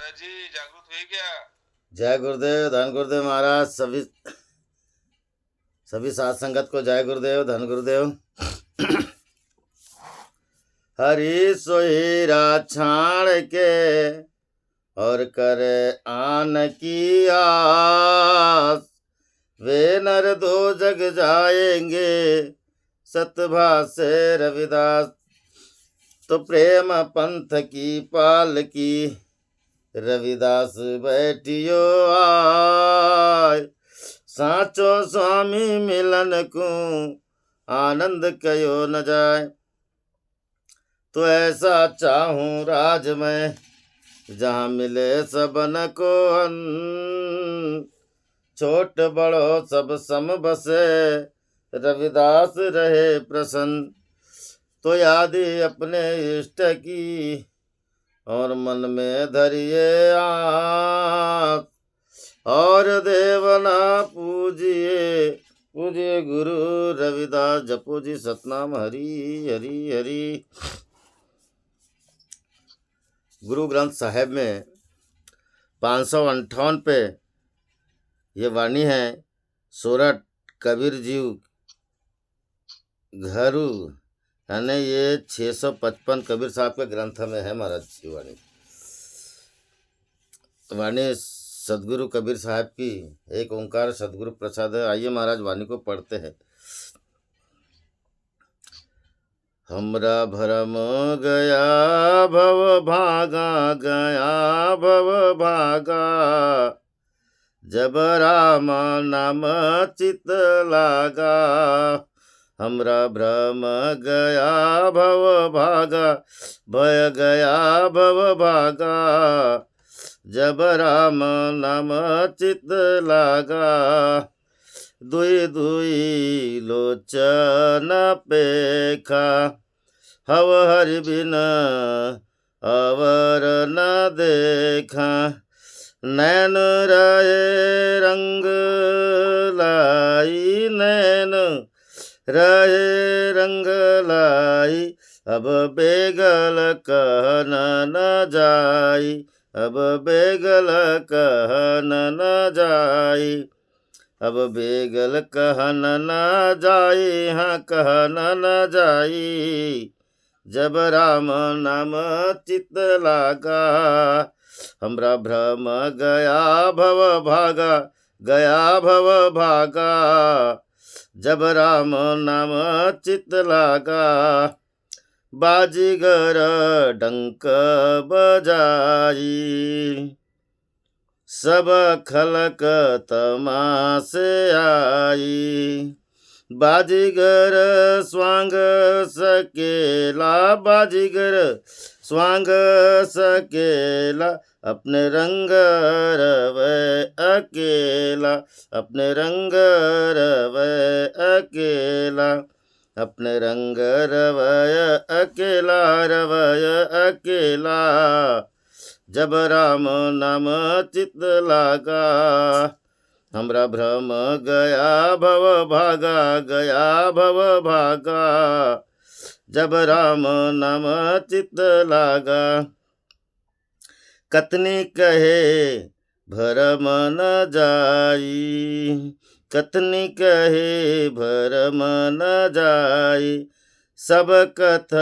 महाराज जी जागरूक हुए क्या? जय गुरुदेव, धन गुरुदेव महाराज। सभी सभी साथ संगत को जय गुरुदेव, धन गुरुदेव। हरि सोहीरा छाण के और करे आन की आस, वे नर दो जग जाएंगे सतभा से रविदास। तो प्रेम पंथ की पाल की रविदास बैठियो आय, साचो स्वामी मिलन को आनंद कयो न जाए। तो ऐसा चाहूं राज में जहाँ मिले सबन को अन, छोट बड़ो सब सम बसे रविदास रहे प्रसन्न। तो याद अपने इष्ट की और मन में धरिए आस, और देवना पूजिए पूजिए गुरु रविदास। जपो जी सतनाम हरि हरि हरि। गुरु ग्रंथ साहिब में 558 पे ये वाणी है। सोरठ कबीर जी घरू, यानी ये 655 कबीर साहब के ग्रंथ में है महाराज जी वाणी। वाणी सदगुरु कबीर साहब की एक ओंकार सदगुरु प्रसाद है। आइए महाराज वाणी को पढ़ते हैं। हमरा भरम गया भव भागा, गया भव भागा, जब राम नाम चित लागा। हमरा भ्रम गया भव भागा, भय गया भव भागा, जब राम नाम चित लागा। दुई दुई लोचन पेखा, हव हरि बिन अवर न देखा। नैन रहे रंग लाई, नैन रहे रंग लाई, अब बेगल कहन न जाई, अब बेगल कहन न जाई, अब बेगल कहन न जाई, हाँ कहन न जाई, जब राम नाम चित लागा। हमरा भ्रम गया भव भागा, गया भव भागा, जब राम नाम चित लागा। बाजीगर डंक बजाई, सब खलक तमासे आई। बाजीगर स्वांग सकेला, बाजीगर स्वांग सकेला, अपने रंग रवे अकेला, अपने रंग रवे अकेला, अपने रंग रवय अकेला, रवय अकेला, जब राम नाम चित लागा। हमरा भ्रम गया भव भागा, गया भव भागा, जब राम नाम चित लागा। कतनी कहे भरम न जाई, कतनी कहे भरम न जाई, सब कथ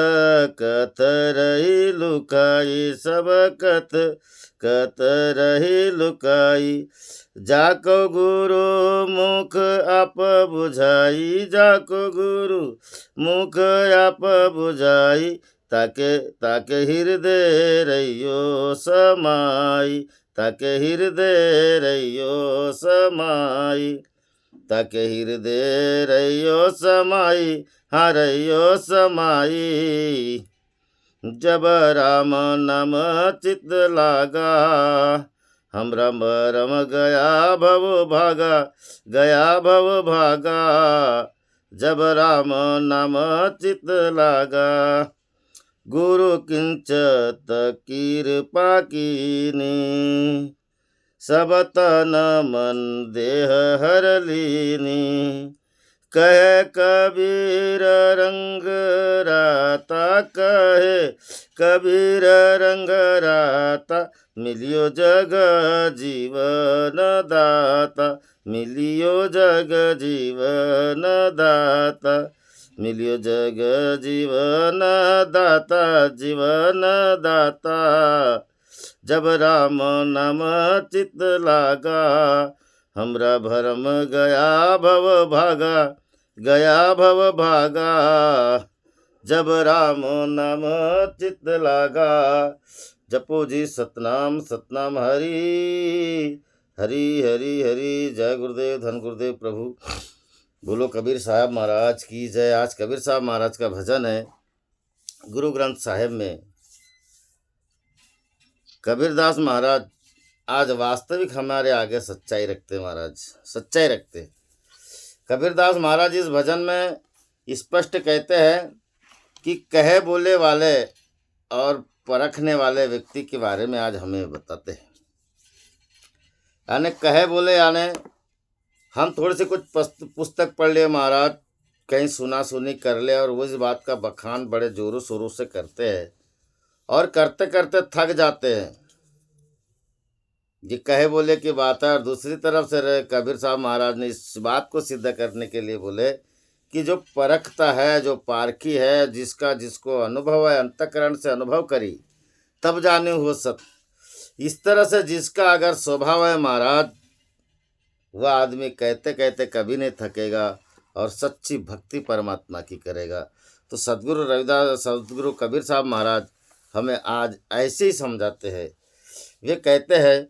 कथ रही लुकाई, सब कथ कथ रही लुकाई। जाको गुरु मुख आप बुझाई, जाको गुरु मुख आप बुझाई, ताके ताके हृदय रहियो समाई, ताके हृदय रहियो समाई, ताके हृदय रहियो समाई, हाँ रहियो समाई, जब राम नाम चित लागा। हमरा मरम गया भव भागा, गया भव भागा, जब राम नाम चित लागा। गुरु किंचत कृपा कीनी, सब तन मन देह हर लीनी, कहे कबीर रंग राता, कहे कबीर रंग राता, मिलियो जग जीवन दाता, मिलियो जग जीवन दाता, मिलियो जग जीवन दाता, जीवन दाता। जब राम नाम चित लागा, हमरा भरम गया भव भागा, गया भव भागा। जब राम नाम चित लागा, जपो जी सतनाम सतनाम हरि, हरि हरि हरि। जय गुरुदेव, धन गुरुदेव प्रभु। बोलो कबीर साहब महाराज की जय। आज कबीर साहब महाराज का भजन है गुरु ग्रंथ साहिब में। कबीरदास महाराज आज वास्तविक हमारे आगे सच्चाई रखते महाराज, सच्चाई रखते। कबीरदास महाराज इस भजन में स्पष्ट कहते हैं कि कहे बोले वाले और परखने वाले व्यक्ति के बारे में आज हमें बताते हैं। यानी कहे बोले, यानी हम थोड़ी सी कुछ पुस्तक पढ़ लिए महाराज, कहीं सुना सुनी कर ले और उस बात का बखान बड़े जोरों शोरों से करते हैं और करते करते थक जाते हैं। ये कहे बोले की बात है। और दूसरी तरफ से कबीर साहब महाराज ने इस बात को सिद्ध करने के लिए बोले कि जो परखता है, जो पारखी है, जिसका जिसको अनुभव है, अंतःकरण से अनुभव करी तब जाने हो सत्य। इस तरह से जिसका अगर स्वभाव है महाराज, वह आदमी कहते कहते कभी नहीं थकेगा और सच्ची भक्ति परमात्मा की करेगा। तो सदगुरु रविदास, सदगुरु कबीर साहब महाराज हमें आज ऐसे ही समझाते हैं। वे कहते हैं,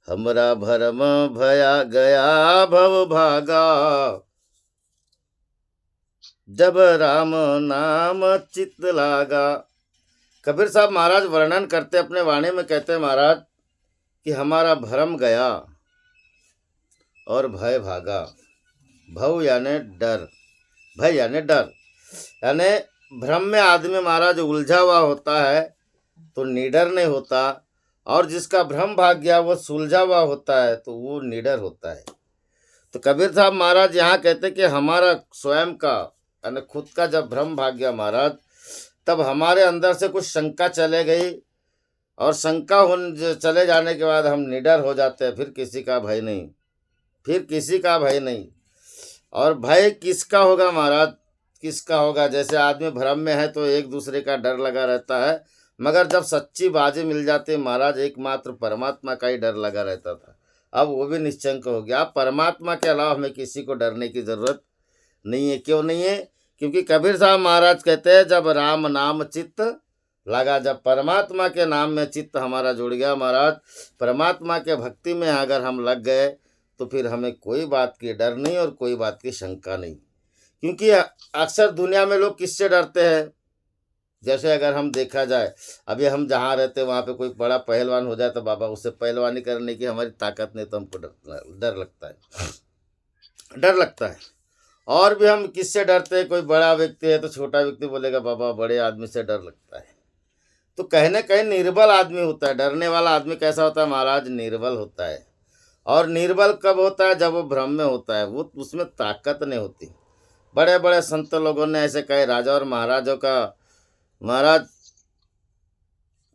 हमरा भरम भया गया भव भागा, जब राम नाम चित लागा। कबीर साहब महाराज वर्णन करते अपने वाणी में, कहते हैं महाराज कि हमारा भरम गया और भय भागा। भव यानी डर, भय यानी डर। यानी भ्रम में आदमी महाराज उलझा हुआ होता है तो निडर नहीं होता, और जिसका भ्रम भाग गया वो सुलझा हुआ होता है तो वो निडर होता है। तो कबीर साहब महाराज यहाँ कहते कि हमारा स्वयं का यानी खुद का जब भ्रम भाग गया महाराज, तब हमारे अंदर से कुछ शंका चले गई, और शंका चले जाने के बाद हम निडर हो जाते हैं। फिर किसी का भय नहीं, फिर किसी का भय नहीं। और भय किसका होगा महाराज, किसका होगा? जैसे आदमी भ्रम में है तो एक दूसरे का डर लगा रहता है, मगर जब सच्ची बाजी मिल जाती है महाराज, एकमात्र परमात्मा का ही डर लगा रहता था। अब वो भी निश्चंक हो गया। परमात्मा के अलावा हमें किसी को डरने की ज़रूरत नहीं है। क्यों नहीं है? क्योंकि कबीर साहब महाराज कहते हैं, जब राम नाम चित्त लगा, जब परमात्मा के नाम में चित्त हमारा जुड़ गया महाराज, परमात्मा के भक्ति में अगर हम लग गए तो फिर हमें कोई बात की डर नहीं और कोई बात की शंका नहीं। क्योंकि अक्सर दुनिया में लोग किससे डरते हैं? जैसे अगर हम देखा जाए, अभी हम जहाँ रहते हैं वहाँ पे कोई बड़ा पहलवान हो जाए तो बाबा उससे पहलवानी करने की हमारी ताकत नहीं, तो हमको डर लगता है, डर लगता है। और भी हम किससे डरते हैं? कोई बड़ा व्यक्ति है तो छोटा व्यक्ति बोलेगा बाबा बड़े आदमी से डर लगता है। तो कहीं ना कहीं निर्बल आदमी होता है। डरने वाला आदमी कैसा होता है महाराज? निर्बल होता है। और निर्बल कब होता है? जब वो भ्रम में होता है, वो उसमें ताकत नहीं होती। बड़े बड़े संत लोगों ने ऐसे कहे, राजा और महाराजों का महाराज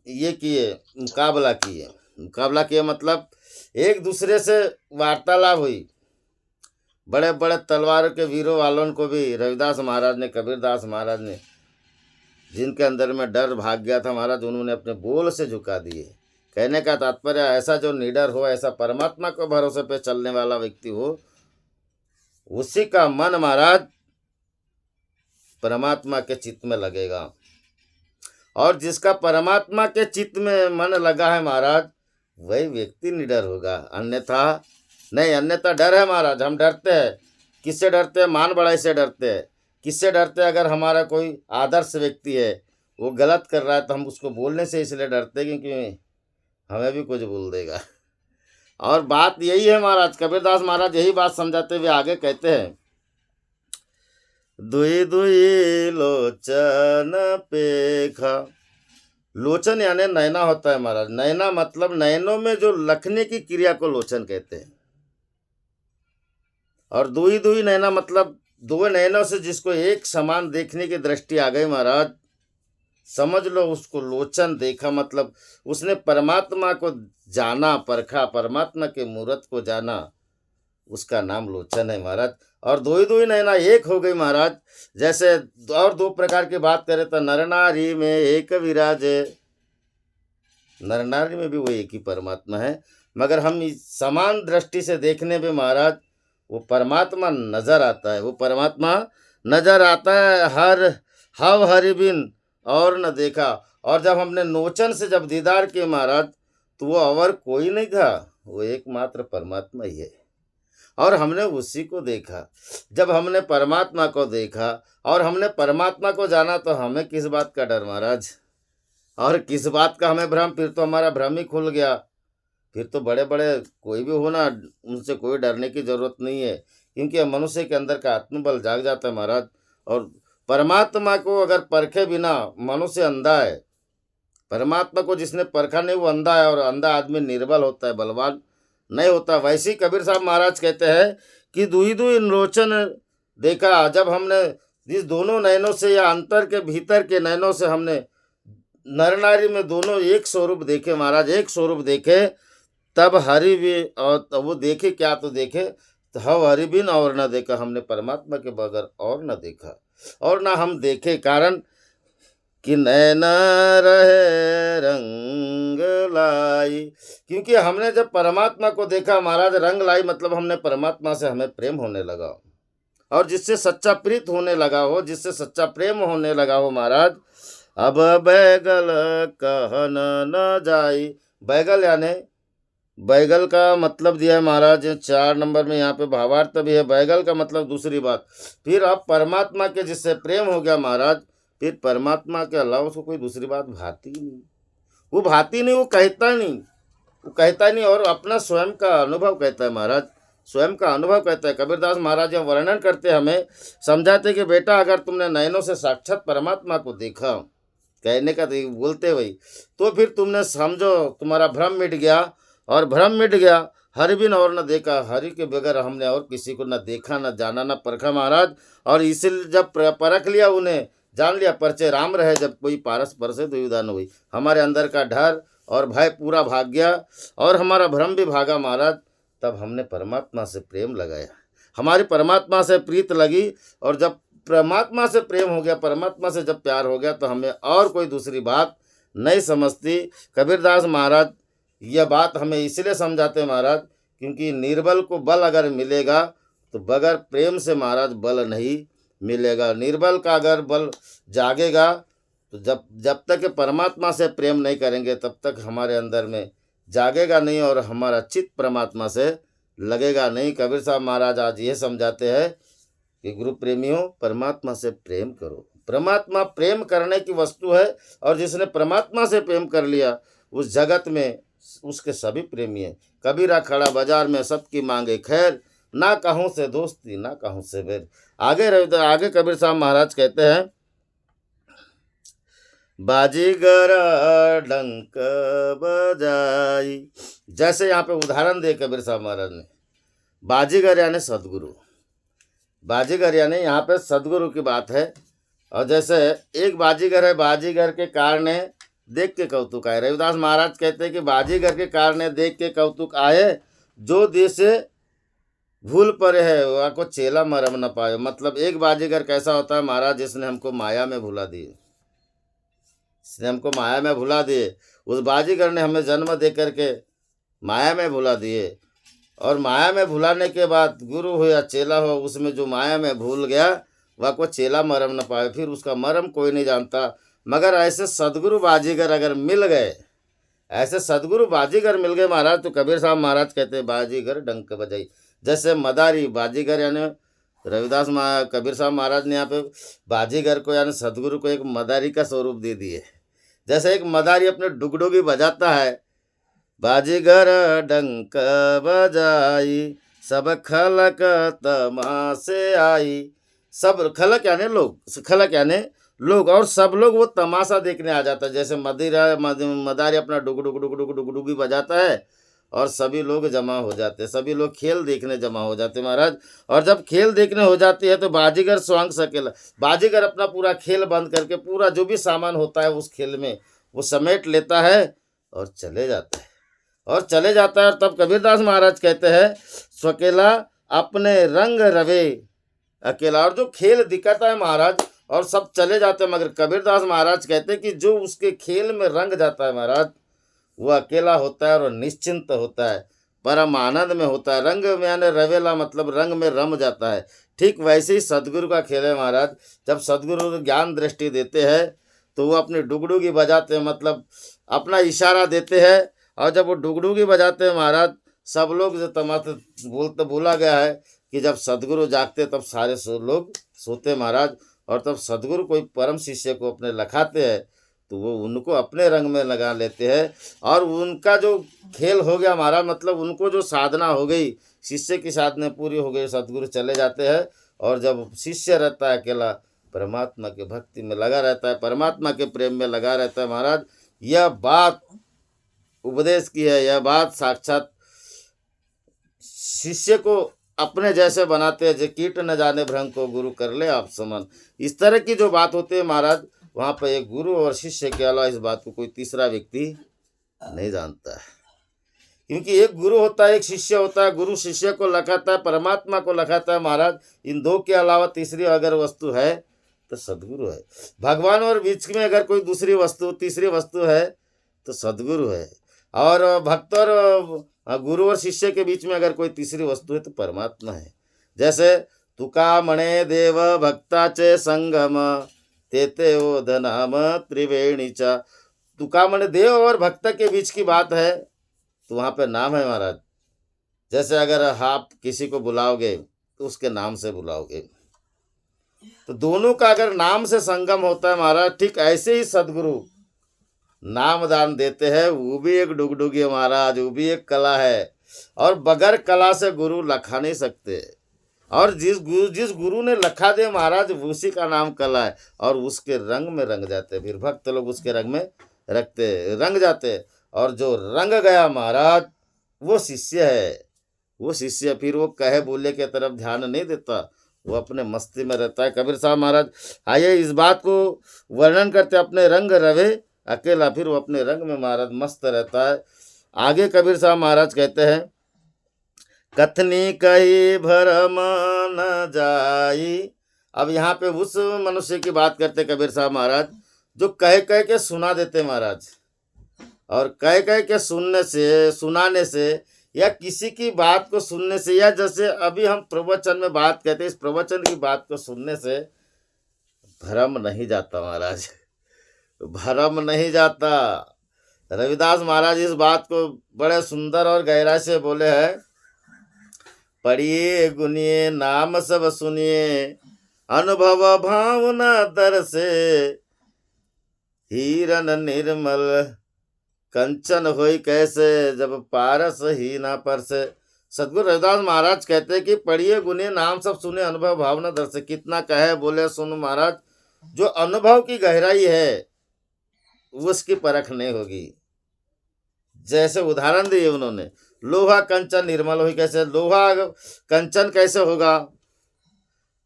ये किए, मुकाबला किए मतलब एक दूसरे से वार्तालाप हुई। बड़े बड़े तलवार के वीरों वालों को भी रविदास महाराज ने, कबीरदास महाराज ने, जिनके अंदर में डर भाग गया था महाराज, उन्होंने अपने बोल से झुका दिए। कहने का तात्पर्य ऐसा जो निडर हो, ऐसा परमात्मा को भरोसे पे चलने वाला व्यक्ति हो, उसी का मन महाराज परमात्मा के चित्त में लगेगा। और जिसका परमात्मा के चित्त में मन लगा है महाराज, वही व्यक्ति निडर होगा। अन्यथा नहीं, अन्यथा डर है महाराज। हम डरते हैं, किससे डरते हैं? मान बढ़ाई से डरते हैं। किससे डरते हैं? अगर हमारा कोई आदर्श व्यक्ति है, वो गलत कर रहा है तो हम उसको बोलने से इसलिए डरते हैं क्योंकि हमें भी कुछ बोल देगा। और बात यही है महाराज, कबीरदास महाराज यही बात समझाते हुए आगे कहते हैं, दुई दुई लोचन पेखा। लोचन यानी नैना होता है महाराज। नैना मतलब नैनों में जो लखने की क्रिया को लोचन कहते हैं। और दुई दुई नैना मतलब दो नैनों से जिसको एक समान देखने की दृष्टि आ गई महाराज, समझ लो उसको लोचन देखा, मतलब उसने परमात्मा को जाना, परखा, परमात्मा के मूर्त को जाना, उसका नाम लोचन है महाराज। और दो ही नैना एक हो गई महाराज। जैसे और दो प्रकार की बात करें तो नर नारी में एक विराजे, नर नारी में भी वो एक ही परमात्मा है, मगर हम इस समान दृष्टि से देखने में महाराज वो परमात्मा नजर आता है, वो परमात्मा नजर आता है। हर हव हरि बिन और न देखा। और जब हमने नोचन से जब दीदार किए महाराज, तो वो और कोई नहीं था, वो एकमात्र परमात्मा ही है। और हमने उसी को देखा। जब हमने परमात्मा को देखा और हमने परमात्मा को जाना, तो हमें किस बात का डर महाराज, और किस बात का हमें भ्रम? फिर तो हमारा भ्रम ही खुल गया। फिर तो बड़े बड़े कोई भी हो ना, उनसे कोई डरने की जरूरत नहीं है, क्योंकि मनुष्य के अंदर का आत्मबल जाग जाता है महाराज। और परमात्मा को अगर परखे बिना मनुष्य अंधा है। परमात्मा को जिसने परखा नहीं वो अंधा है, और अंधा आदमी निर्बल होता है, बलवान नहीं होता। वैसे ही कबीर साहब महाराज कहते हैं कि दुई दुई लोचन देखा। जब हमने जिस दोनों नैनों से या अंतर के भीतर के नैनों से हमने नर नारी में दोनों एक स्वरूप देखे महाराज, एक स्वरूप देखे, तब हरि भी, और तब वो देखे क्या? तो देखे तो हव हरि बिन और न देखा, हमने परमात्मा के बगैर और न देखा और ना हम देखे। कारण कि नैना रहे रंग लाई, क्योंकि हमने जब परमात्मा को देखा महाराज, रंग लाई मतलब हमने परमात्मा से हमें प्रेम होने लगा। और जिससे सच्चा प्रीत होने लगा हो, जिससे सच्चा प्रेम होने लगा हो महाराज, अब बैगल कहन न जाई। बैगल यानी बैगल का मतलब दिया है महाराज 4 नंबर में, यहाँ पे भावार्थ भी है। बैगल का मतलब दूसरी बात। फिर अब परमात्मा के जिससे प्रेम हो गया महाराज, फिर परमात्मा के अलावा उसको कोई दूसरी बात भाती नहीं, वो भाती नहीं, वो कहता नहीं, वो कहता नहीं, और अपना स्वयं का अनुभव कहता है महाराज, स्वयं का अनुभव कहता है। कबीरदास महाराज जब वर्णन करते हमें समझाते कि बेटा अगर तुमने नयनों से साक्षात परमात्मा को देखा, कहने का तो बोलते वही, तो फिर तुमने समझो तुम्हारा भ्रम मिट गया। और भ्रम मिट गया, हरि बिन और न देखा, हरि के बगैर हमने और किसी को न देखा, न जाना, न परखा महाराज। और इसलिए जब परख लिया, उन्हें जान लिया, परचे राम रहे, जब कोई पारस परसे तो युदान हुई। हमारे अंदर का डर और भय पूरा भाग गया और हमारा भ्रम भी भागा महाराज। तब हमने परमात्मा से प्रेम लगाया, हमारी परमात्मा से प्रीत लगी। और जब परमात्मा से प्रेम हो गया, परमात्मा से जब प्यार हो गया, तो हमें और कोई दूसरी बात नहीं समझती। कबीरदास महाराज यह बात हमें इसलिए समझाते महाराज, क्योंकि निर्बल को बल अगर मिलेगा तो बगैर प्रेम से महाराज बल नहीं मिलेगा। निर्बल का अगर बल जागेगा तो जब तक परमात्मा से प्रेम नहीं करेंगे, तब तक हमारे अंदर में जागेगा नहीं और हमारा चित्त परमात्मा से लगेगा नहीं। कबीर साहब महाराज आज ये समझाते हैं कि गुरु प्रेमियों, परमात्मा से प्रेम करो। परमात्मा प्रेम करने की वस्तु है, और जिसने परमात्मा से प्रेम कर लिया उस जगत में उसके सभी प्रेमी हैं। कबीरा खड़ा बाजार में सबकी मांगे खैर, ना कहूँ से दोस्ती ना कहूँ से बैर। आगे कबीर साहब महाराज कहते हैं, बाजीगर डंक बजाई। जैसे यहाँ पे उदाहरण दे कबीर साहब महाराज ने, बाजीगर यानी सदगुरु, बाजीगर यानी यहाँ पे सदगुरु की बात है। और जैसे एक बाजीगर है, बाजीगर के कारण देख के कौतुक आए। रविदास महाराज कहते हैं कि बाजीगर के कारण देख के कौतुक आए, जो देश से भूल पड़े है वह को चेला मरम न पाए। मतलब एक बाजीगर कैसा होता है महाराज, जिसने हमको माया में भुला दिए, जिसने हमको माया में भुला दिए। उस बाजीगर ने हमें जन्म दे करके माया में भुला दिए, और माया में भुलाने के बाद गुरु हो या चेला हो, उसमें जो माया में भूल गया वह को चेला मरम न पाए, फिर उसका मरम कोई नहीं जानता। मगर ऐसे सदगुरु बाजीगर अगर मिल गए, ऐसे सदगुरु बाजीगर मिल गए महाराज, तो कबीर साहब महाराज कहते हैं बाजीगर डंक बजाई। जैसे मदारी बाजीगर यानी रविदास कबीर साहब महाराज ने यहाँ पे बाजीगर को यानी सदगुरु को एक मदारी का स्वरूप दे दिए। जैसे एक मदारी अपने डुगडुगी बजाता है, बाजीगर डंक बजाई सब खलक तमाशे आई। सब खलक यानी लोग, खलक यानी लोग, और सब लोग वो तमाशा देखने आ जाता है। जैसे मदारी अपना डुगडुगी बजाता है, और सभी लोग जमा हो जाते, सभी लोग खेल देखने जमा हो जाते महाराज। और जब खेल देखने हो जाती है तो बाजीगर स्वयं अकेला, बाजीगर अपना पूरा खेल बंद करके पूरा जो भी सामान होता है उस खेल में वो समेट लेता है और चले जाता है, और चले जाता है। तब कबीरदास महाराज कहते हैं स्वकेला अपने रंग रवे अकेला, और जो खेल दिखाता है महाराज और सब चले जाते हैं, मगर कबीरदास महाराज कहते हैं कि जो उसके खेल में रंग जाता है महाराज वो अकेला होता है और निश्चिंत होता है, परम आनंद में होता है। रंग में यानी रवेला मतलब रंग में रम जाता है। ठीक वैसे ही सदगुरु का खेल है महाराज। जब सदगुरु ज्ञान दृष्टि देते हैं तो वो अपनी डुगडुगी बजाते हैं, मतलब अपना इशारा देते हैं, और जब वो डुगडुगी बजाते हैं महाराज सब लोग जो तमाशा बोलते बोला गया है कि जब सदगुरु जागते तब सारे लोग सोते महाराज। और तब सदगुरु कोई परम शिष्य को अपने लखाते हैं तो वो उनको अपने रंग में लगा लेते हैं, और उनका जो खेल हो गया महाराज मतलब उनको जो साधना हो गई, शिष्य की साधना पूरी हो गई, सदगुरु चले जाते हैं। और जब शिष्य रहता है अकेला परमात्मा की भक्ति में लगा रहता है, परमात्मा के प्रेम में लगा रहता है महाराज। यह बात उपदेश की है, यह बात साक्षात शिष्य को अपने जैसे बनाते हैं, जो कीट न जाने भ्रम को गुरु कर ले आप समन। इस तरह की जो बात होती है महाराज वहाँ पर एक गुरु और शिष्य के अलावा इस बात को कोई तीसरा व्यक्ति नहीं जानता है, क्योंकि एक गुरु होता है एक शिष्य होता है। गुरु शिष्य को लखाता है, परमात्मा को लखाता है महाराज। इन दो के अलावा तीसरी अगर वस्तु है तो सदगुरु है। भगवान और बीच में अगर कोई दूसरी वस्तु तीसरी वस्तु है तो सदगुरु है, और भक्त और गुरु और शिष्य के बीच में अगर कोई तीसरी वस्तु है तो परमात्मा है। जैसे तुका मणे देव भक्ताचे संगम तेते ओध नाम त्रिवेणीचा। तुका मणे देव और भक्त के बीच की बात है तो वहाँ पे नाम है महाराज। जैसे अगर आप किसी को बुलाओगे तो उसके नाम से बुलाओगे, तो दोनों का अगर नाम से संगम होता है महाराज, ठीक ऐसे ही सदगुरु नाम दान देते हैं। वो भी एक डुगडुगी है महाराज, वो भी एक कला है, और बगैर कला से गुरु लखा नहीं सकते। और जिस गुरु ने लखा दे महाराज उसी का नाम कला है, और उसके रंग में रंग जाते, फिर भक्त लोग उसके रंग में रंग जाते। और जो रंग गया महाराज वो शिष्य है। वो शिष्य फिर वो कहे बोले के तरफ ध्यान नहीं देता, वो अपने मस्ती में रहता है। कबीर साहब महाराज आइए इस बात को वर्णन करते, अपने रंग रवे अकेला, फिर वो अपने रंग में महाराज मस्त रहता है। आगे कबीर साहब महाराज कहते हैं कथनी कही भरम न जाई। अब यहाँ पे उस मनुष्य की बात करते कबीर साहब महाराज जो कह कह के सुना देते महाराज, और कह कह के सुनाने से या किसी की बात को सुनने से, या जैसे अभी हम प्रवचन में बात कहते हैं इस प्रवचन की बात को सुनने से भरम नहीं जाता महाराज, भरम नहीं जाता। रविदास महाराज इस बात को बड़े सुंदर और गहराई से बोले हैं, पढ़िए गुनिए नाम सब सुनिए अनुभव भावना दर से, हीरन निर्मल कंचन होई कैसे जब पारस ही ना परसे। सदगुरु रविदास महाराज कहते हैं कि पढ़िए गुनिए नाम सब सुने अनुभव भावना दर से। कितना कहे बोले सुन महाराज, जो अनुभव की गहराई है उसकी परख नहीं होगी। जैसे उदाहरण दिए उन्होंने, लोहा कंचन निर्मल हुई कैसे, लोहा कंचन कैसे होगा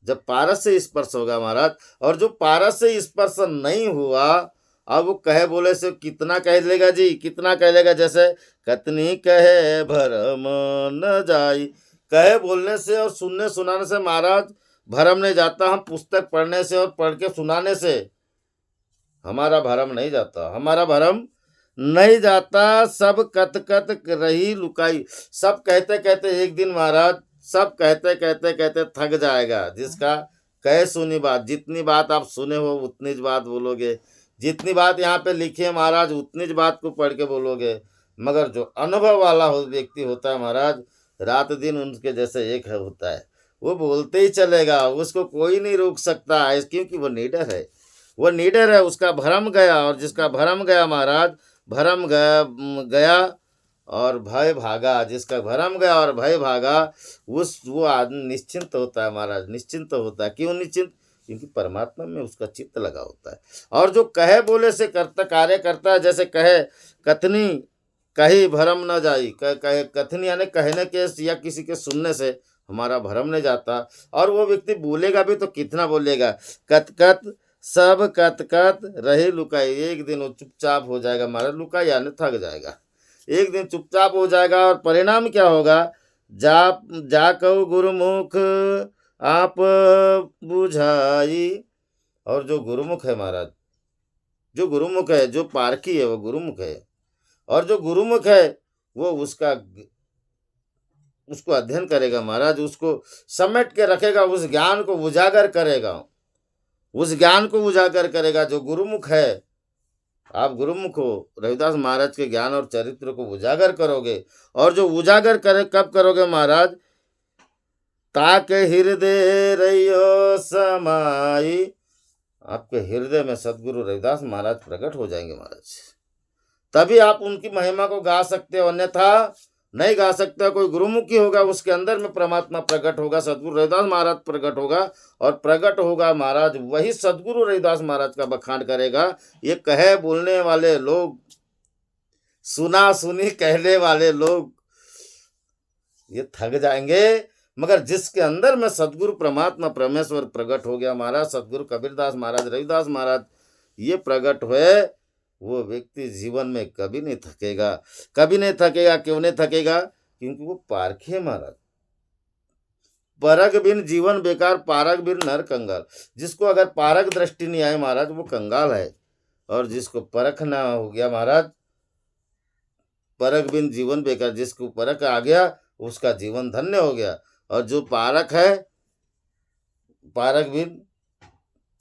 जब पारस से स्पर्श होगा महाराज। और जो पारस से स्पर्श नहीं हुआ अब वो कहे बोले से कितना कह लेगा जी, कितना कह लेगा। जैसे कतनी कहे भरम न जाई, कहे बोलने से और सुनने सुनाने से महाराज भरम नहीं जाता। हम पुस्तक पढ़ने से और पढ़ के सुनाने से हमारा भरम नहीं जाता, हमारा भरम नहीं जाता। सब कत कत रही लुकाई, सब कहते कहते एक दिन महाराज सब कहते कहते कहते थक जाएगा। जिसका कहे सुनी बात, जितनी बात आप सुने हो उतनी ज बात बोलोगे, जितनी बात यहाँ पे लिखी है महाराज उतनी ज बात को पढ़ के बोलोगे। मगर जो अनुभव वाला व्यक्ति होता है महाराज रात दिन उनके जैसे एक है होता है, वो बोलते ही चलेगा, उसको कोई नहीं रोक सकता है, क्योंकि वो निडर है, वो निडर है। उसका भरम गया, और जिसका भरम गया महाराज भरम गया और भय भागा। जिसका भरम गया और भय भागा वो आदमी निश्चिंत होता है महाराज, निश्चिंत होता है। क्यों निश्चिंत? क्योंकि परमात्मा में उसका चित्त लगा होता है। और जो कहे बोले से करता कार्य करता है, जैसे कहे कथनी कहीं भरम न जाई, कथन यानी कहने के या किसी के सुनने से हमारा भरम नहीं जाता। और वो व्यक्ति बोलेगा भी तो कितना बोलेगा, कत कत सब कत कत रही लुकाई। एक दिन वो चुपचाप हो जाएगा महाराज, लुकाई यानी थक जाएगा, एक दिन चुपचाप हो जाएगा। और परिणाम क्या होगा, जा कहू गुरुमुख आप बुझाई। और जो गुरुमुख है महाराज, जो गुरुमुख है, जो पारखी है वो गुरुमुख है। और जो गुरुमुख है वो उसको अध्ययन करेगा महाराज, उसको समेट के रखेगा, उस ज्ञान को उजागर करेगा, उस ज्ञान को उजागर करेगा। जो गुरुमुख है, आप गुरुमुख हो, रविदास महाराज के ज्ञान और चरित्र को उजागर करोगे। और जो उजागर करे कब करोगे महाराज, ताके हृदय रहियो समाई। आपके हृदय में सदगुरु रविदास महाराज प्रकट हो जाएंगे महाराज, तभी आप उनकी महिमा को गा सकते हो, अन्यथा नहीं गा सकते। कोई गुरुमुखी होगा, उसके अंदर में परमात्मा प्रकट होगा, सदगुरु रविदास महाराज प्रकट होगा। और प्रकट होगा महाराज, वही सदगुरु रविदास महाराज का बखान करेगा। ये कहे बोलने वाले लोग, सुना सुनी कहने वाले लोग, ये थक जाएंगे। मगर जिसके अंदर में सदगुरु परमात्मा परमेश्वर प्रकट हो गया महाराज, सदगुरु कबीरदास महाराज, रविदास महाराज ये प्रकट हुए, वो व्यक्ति जीवन में कभी नहीं थकेगा, कभी नहीं थकेगा। क्यों नहीं थकेगा, क्योंकि वो पारखी है महाराज। परग बिन जीवन बेकार, पारग बिन नर कंगाल। जिसको अगर पारग दृष्टि नहीं आए महाराज, वो कंगाल है। और जिसको परख ना हो गया महाराज, परग बिन जीवन बेकार, जिसको परख आ गया उसका जीवन धन्य हो गया। और जो पारक है, पारक बिन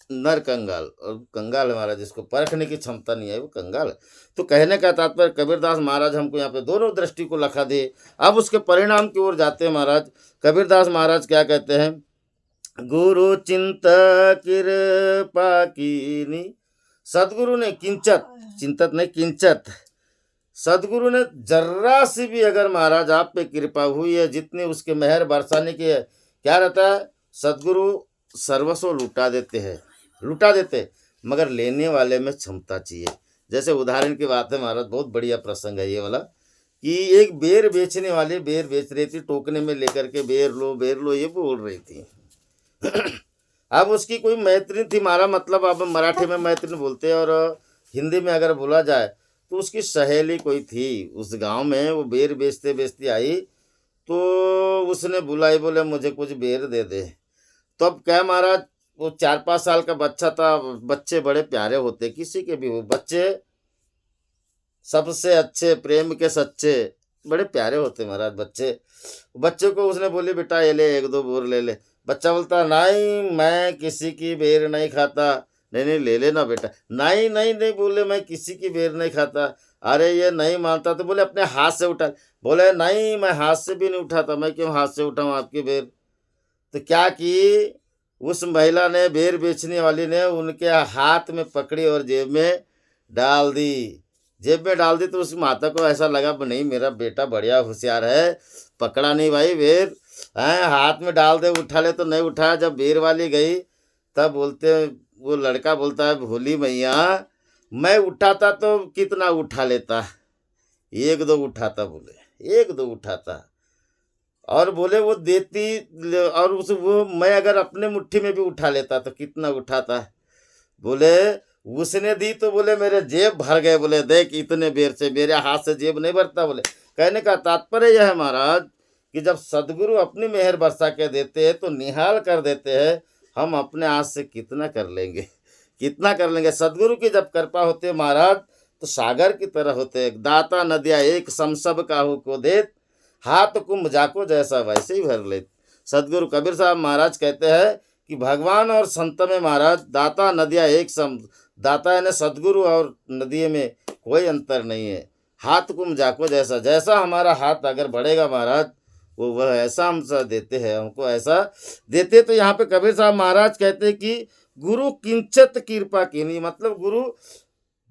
नर कंगाल, और कंगाल है महाराज, जिसको परखने की क्षमता नहीं है वो कंगाल है। तो कहने का तात्पर्य, कबीरदास महाराज हमको यहाँ पे दोनों दृष्टि को लखा दे। अब उसके परिणाम की ओर जाते हैं महाराज। कबीरदास महाराज क्या कहते हैं, गुरु चिंता कृपा कीनी। सदगुरु ने किंचत, चिंतत नहीं किंचत, सदगुरु ने जर्रा सी भी अगर महाराज आप पे कृपा हुई है, जितनी उसके मेहर बरसाने की है, क्या रहता है, सदगुरु सर्वस्व लुटा देते हैं, लुटा देते, मगर लेने वाले में क्षमता चाहिए। जैसे उदाहरण की बात है महाराज, बहुत बढ़िया प्रसंग है ये वाला, कि एक बेर बेचने वाली बेर बेच रही थी, टोकने में लेकर के बेर लो ये बोल रही थी। अब उसकी कोई मैत्रीन थी, हमारा मतलब अब मराठी में मैत्रीन बोलते हैं, और हिंदी में अगर बोला जाए तो उसकी सहेली कोई थी उस गांव में। वो बेर बेचते बेचती आई, तो उसने बुलाई, बोले मुझे कुछ बेर दे दे। तो अब क्या महाराज, वो 4-5 साल का बच्चा था। बच्चे बड़े प्यारे होते, किसी के भी हो बच्चे, सबसे अच्छे, प्रेम के सच्चे, बड़े प्यारे होते महाराज बच्चे। बच्चे को उसने बोली, बेटा ये ले, 1-2 बोर ले ले। बच्चा बोलता, नहीं मैं किसी की बेर नहीं खाता। नहीं ले लेना बेटा। नहीं नहीं नहीं बोले, मैं किसी की बेर नहीं खाता। अरे ये नहीं मानता, तो बोले अपने हाथ से उठा। बोले नहीं, मैं हाथ से भी नहीं उठाता, मैं क्यों हाथ से उठाऊँ आपकी बेर। तो क्या की, उस महिला ने, बेर बेचने वाली ने, उनके हाथ में पकड़ी और जेब में डाल दी। जेब में डाल दी तो उस माता को ऐसा लगा, नहीं मेरा बेटा बढ़िया होशियार है, पकड़ा नहीं भाई बेर, हाथ में डाल दे, उठा ले, तो नहीं उठाया। जब बेर वाली गई तब बोलते, वो लड़का बोलता है, भोली मैया मैं उठाता तो कितना उठा लेता, 1-2 उठाता, बोले 1-2 उठाता। और बोले वो देती, और उस वो मैं अगर अपने मुट्ठी में भी उठा लेता तो कितना उठाता। बोले उसने दी तो बोले मेरे जेब भर गए। बोले देख इतने बेर से मेरे हाथ से जेब नहीं भरता। बोले कहने का तात्पर्य यह है महाराज, कि जब सदगुरु अपनी मेहर बरसा के देते हैं तो निहाल कर देते हैं, हम अपने हाथ से कितना कर लेंगे, कितना कर लेंगे। सदगुरु की जब कृपा होती है महाराज, तो सागर की तरह होते हैं। दाता नदिया एक सम सब काहू को देत, हाथ कुंभ जाको जैसा वैसे ही भर ले। सदगुरु कबीर साहब महाराज कहते हैं कि भगवान और संत में महाराज दाता नदिया एक सम, दाता यानी सदगुरु और नदी में कोई अंतर नहीं है। हाथ कुंभ जाको जैसा, जैसा हमारा हाथ अगर बढ़ेगा महाराज, वो वह ऐसा हमसे देते हैं, हमको ऐसा देते। तो यहाँ पे कबीर साहब महाराज कहते हैं कि गुरु किंचत कृपा कीनी, मतलब गुरु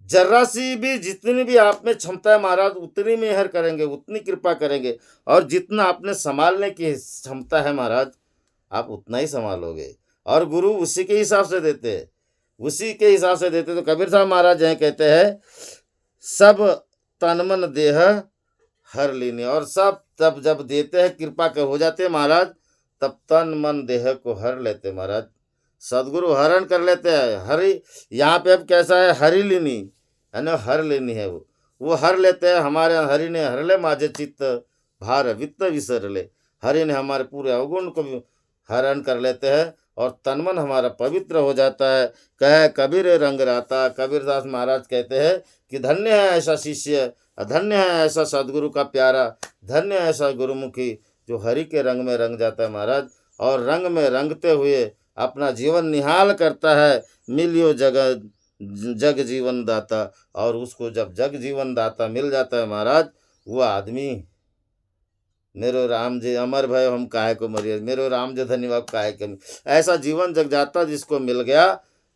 जर्रा सी भी, जितनी भी आप में क्षमता है महाराज, उतनी मेहर करेंगे, उतनी कृपा करेंगे। और जितना आपने संभालने की क्षमता है महाराज, आप उतना ही संभालोगे। और गुरु उसी के हिसाब से देते हैं, उसी के हिसाब से देते। तो कबीर साहब महाराज यह कहते हैं, सब तन मन देह हर लीनी। और सब तब जब देते हैं, कृपा के हो जाते हैं महाराज, तब तन मन देह को हर लेते महाराज। सदगुरु हरण कर लेते हैं। हरि यहाँ पे अब कैसा है, हरि लीनी है ना, हर लेनी है वो हर लेते हैं। हमारे हरि ने हर ले माझे चित्त भार वित्त विसर ले। हरि ने हमारे पूरे अवगुण को भी हरण कर लेते हैं और तन मन हमारा पवित्र हो जाता है। कह कबीर रंग राता, कबीरदास महाराज कहते हैं कि धन्य है ऐसा शिष्य, धन्य है ऐसा सदगुरु का प्यारा, धन्य है ऐसा गुरुमुखी जो हरि के रंग में रंग जाता है महाराज। और रंग में रंगते हुए अपना जीवन निहाल करता है। मिलियो जग जीवन दाता। और उसको जब जग जीवन दाता मिल जाता है महाराज, वो आदमी मेरो राम जी अमर भय हम काहे को मरिए, मेरो राम जी धन्यवाद काहे के। ऐसा जीवन जग जाता जिसको मिल गया,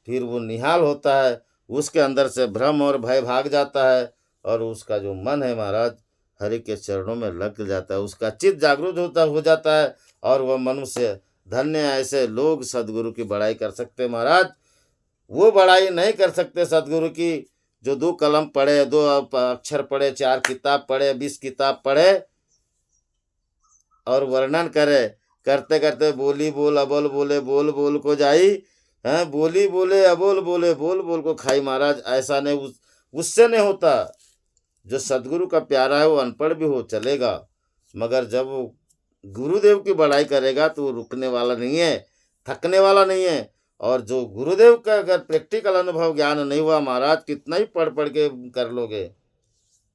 फिर वो निहाल होता है। उसके अंदर से भ्रम और भय भाग जाता है और उसका जो मन है महाराज हरि के चरणों में लग जाता है। उसका चित्त जागरूक हो जाता है और वह मनुष्य धन्य। ऐसे लोग सदगुरु की बड़ाई कर सकते महाराज। वो बड़ाई नहीं कर सकते सदगुरु की जो 2 कलम पढ़े, 2 अक्षर पढ़े, 4 किताब पढ़े, 20 किताब पढ़े और वर्णन करे। करते करते बोली बोल अबोल बोले, बोल बोल को जाई है, बोली बोले अबोल बोले, बोल बोल को खाई महाराज। ऐसा नहीं, उससे नहीं होता। जो सदगुरु का प्यारा है वो अनपढ़ भी हो चलेगा, मगर जब वो गुरुदेव की बड़ाई करेगा तो वो रुकने वाला नहीं है, थकने वाला नहीं है। और जो गुरुदेव का अगर प्रैक्टिकल अनुभव ज्ञान नहीं हुआ महाराज, कितना ही पढ़ पढ़ के कर लोगे,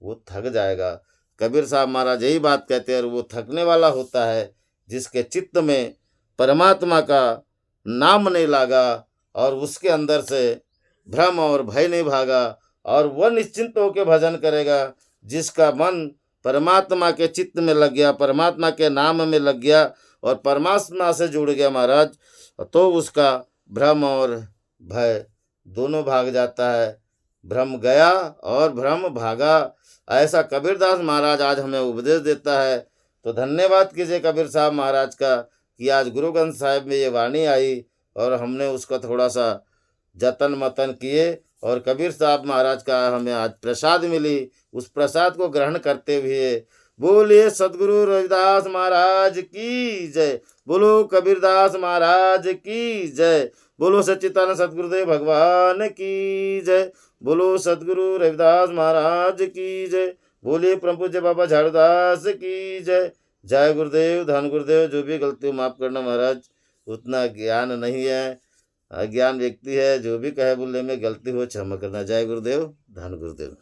वो थक जाएगा। कबीर साहब महाराज यही बात कहते हैं। और वो थकने वाला होता है जिसके चित्त में परमात्मा का नाम नहीं लागा और उसके अंदर से भ्रम और भय नहीं भागा, और वह निश्चिंत होकर भजन करेगा। जिसका मन परमात्मा के चित्त में लग गया, परमात्मा के नाम में लग गया और परमात्मा से जुड़ गया महाराज, तो उसका भ्रम और भय दोनों भाग जाता है। भ्रम गया और भ्रम भागा। ऐसा कबीरदास महाराज आज हमें उपदेश देता है। तो धन्यवाद कीजिए कबीर साहब महाराज का कि आज गुरु ग्रंथ साहिब में ये वाणी आई और हमने उसका थोड़ा सा जतन मतन किए। और कबीर साहब महाराज का हमें आज प्रसाद मिली, उस प्रसाद को ग्रहण करते हुए बोलिए सदगुरु रविदास महाराज की जय, बोलो कबीरदास महाराज की जय, बोलो सच्चिदानंद सदगुरुदेव भगवान की जय, बोलो सदगुरु रविदास महाराज की जय, बोलिए परम पूज्य बाबा झाड़ूदास की जय। जय गुरुदेव, धन गुरुदेव। जो भी गलती हो माफ़ करना महाराज, उतना ज्ञान नहीं है, अज्ञान व्यक्ति है, जो भी कहे बोलने में गलती हो क्षमा करना। जय गुरुदेव, धन गुरुदेव।